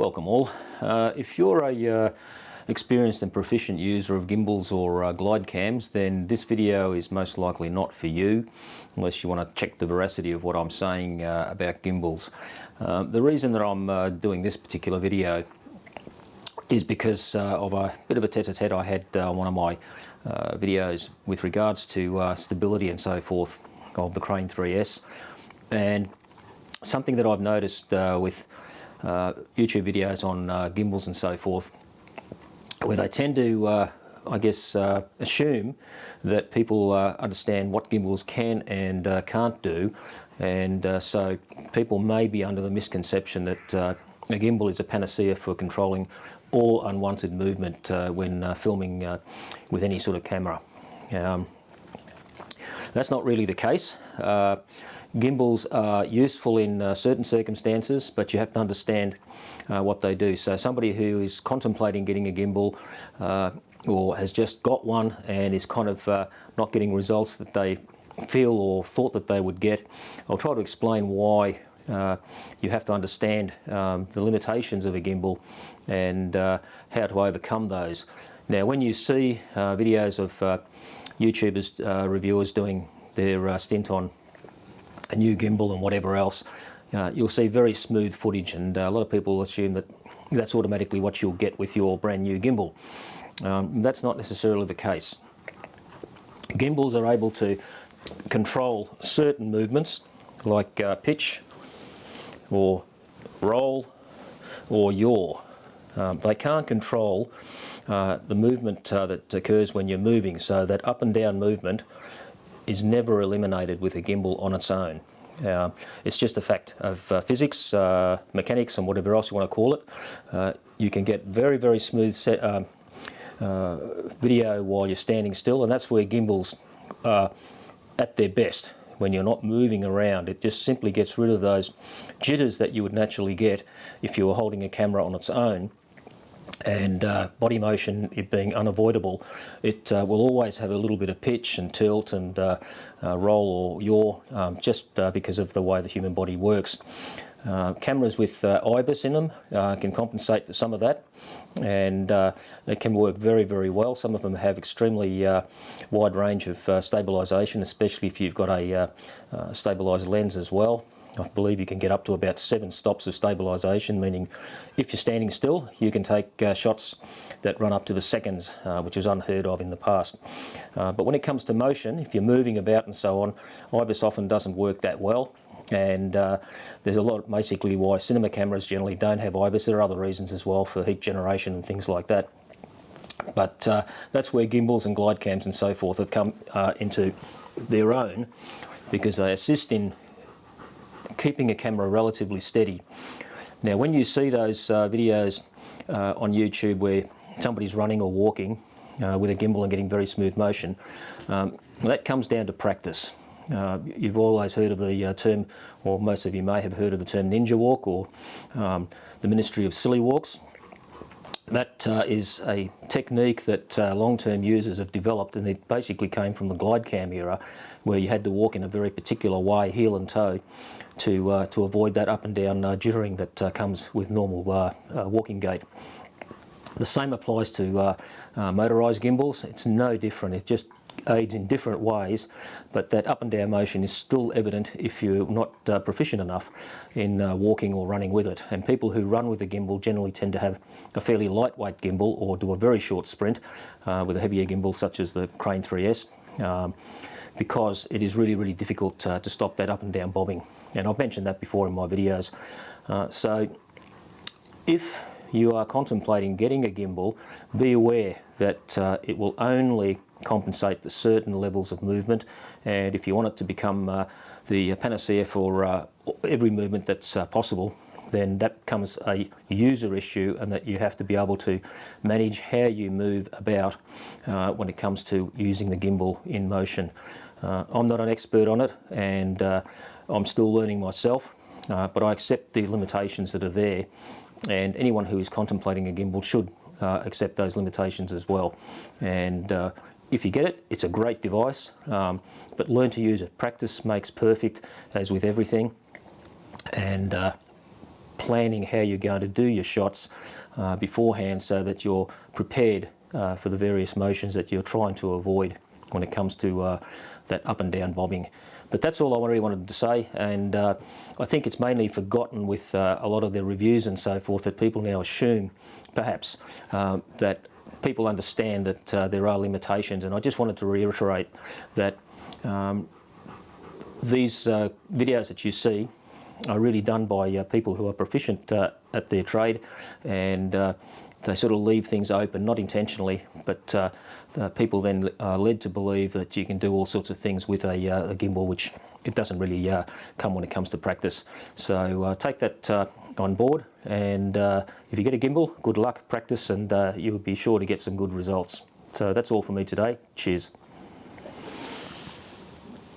Welcome all. If you're a experienced and proficient user of gimbals or glide cams, then this video is most likely not for you unless you want to check the veracity of what I'm saying about gimbals. The reason that I'm doing this particular video is because of a bit of a tete-a-tete I had on one of my videos with regards to stability and so forth of the Crane 3S, and something that I've noticed with YouTube videos on gimbals and so forth, where they tend to assume that people understand what gimbals can and can't do, and so people may be under the misconception that a gimbal is a panacea for controlling all unwanted movement when filming with any sort of camera. That's not really the case. Gimbals are useful in certain circumstances, but you have to understand what they do. So somebody who is contemplating getting a gimbal or has just got one and is kind of not getting results that they feel or thought that they would get, I'll try to explain why you have to understand the limitations of a gimbal and how to overcome those. Now, when you see videos of YouTubers, reviewers doing their stint on a new gimbal and whatever else, you'll see very smooth footage, and a lot of people assume that that's automatically what you'll get with your brand new gimbal. That's not necessarily the case. Gimbals are able to control certain movements like pitch or roll or yaw. They can't control the movement that occurs when you're moving, so that up and down movement is never eliminated with a gimbal on its own. It's just a fact of physics, mechanics, and whatever else you want to call it. You can get very, very smooth video while you're standing still, and that's where gimbals are at their best. When you're not moving around, it just simply gets rid of those jitters that you would naturally get if you were holding a camera on its own. And body motion, it being unavoidable, it will always have a little bit of pitch and tilt and roll or yaw, just because of the way the human body works. Cameras with IBIS in them can compensate for some of that, and they can work very, very well. Some of them have extremely wide range of stabilisation, especially if you've got a stabilised lens as well. I believe you can get up to about 7 stops of stabilisation, meaning if you're standing still, you can take shots that run up to the seconds, which was unheard of in the past. But when it comes to motion, if you're moving about and so on, IBIS often doesn't work that well. And there's a lot, basically, why cinema cameras generally don't have IBIS. There are other reasons as well, for heat generation and things like that. But that's where gimbals and glide cams and so forth have come into their own, because they assist in keeping a camera relatively steady. Now, when you see those videos on YouTube where somebody's running or walking with a gimbal and getting very smooth motion, that comes down to practice. You've always heard of the term, or most of you may have heard of the term, ninja walk, or the Ministry of Silly Walks. That is a technique that long-term users have developed, and it basically came from the glide cam era, where you had to walk in a very particular way, heel and toe, to avoid that up and down jittering that comes with normal walking gait. The same applies to motorised gimbals. It's no different. It just aids in different ways, but that up and down motion is still evident if you're not proficient enough in walking or running with it. And people who run with a gimbal generally tend to have a fairly lightweight gimbal, or do a very short sprint with a heavier gimbal such as the Crane 3S, because it is really, really difficult to stop that up and down bobbing. And I've mentioned that before in my videos. So if you are contemplating getting a gimbal, be aware that it will only compensate for certain levels of movement, and if you want it to become the panacea for every movement that's possible, then that becomes a user issue, and that you have to be able to manage how you move about when it comes to using the gimbal in motion. I'm not an expert on it, and I'm still learning myself, but I accept the limitations that are there, and anyone who is contemplating a gimbal should accept those limitations as well. And if you get it, it's a great device, but learn to use it. Practice makes perfect, as with everything, and planning how you're going to do your shots beforehand, so that you're prepared for the various motions that you're trying to avoid when it comes to that up and down bobbing. But that's all I really wanted to say, and I think it's mainly forgotten with a lot of the reviews and so forth, that people now assume, perhaps, that people understand that there are limitations. And I just wanted to reiterate that these videos that you see are really done by people who are proficient at their trade, and they sort of leave things open, not intentionally, but people then are led to believe that you can do all sorts of things with a gimbal, which it doesn't really come when it comes to practice. So take that on board, and if you get a gimbal, good luck, practice, and you'll be sure to get some good results. So that's all for me today. Cheers.